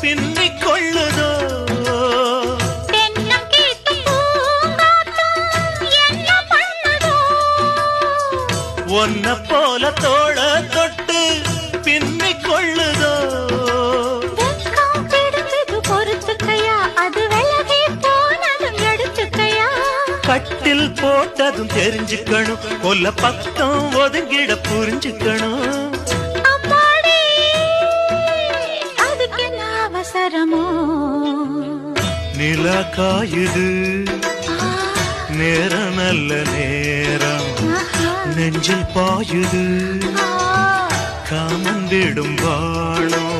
பின்னிக் கொள்ளுதோ ஒன்ன போல தோள தொட்டு பின்னிக் கொள்ளுதோ பொறுத்துக்கையா அது விலகி போனதும் எடுத்துக்கையா கட்டில் போட்டதும் தெரிஞ்சுக்கணும் கொல்ல பக்கம் ஒதுங்கிட புரிஞ்சுக்கணும் அதுக்கு என்ன அவசரமோ நிலா காயுது நேரம் நல்ல நேரம் நெஞ்சில் பாயுது காமந்திடும் வாழம்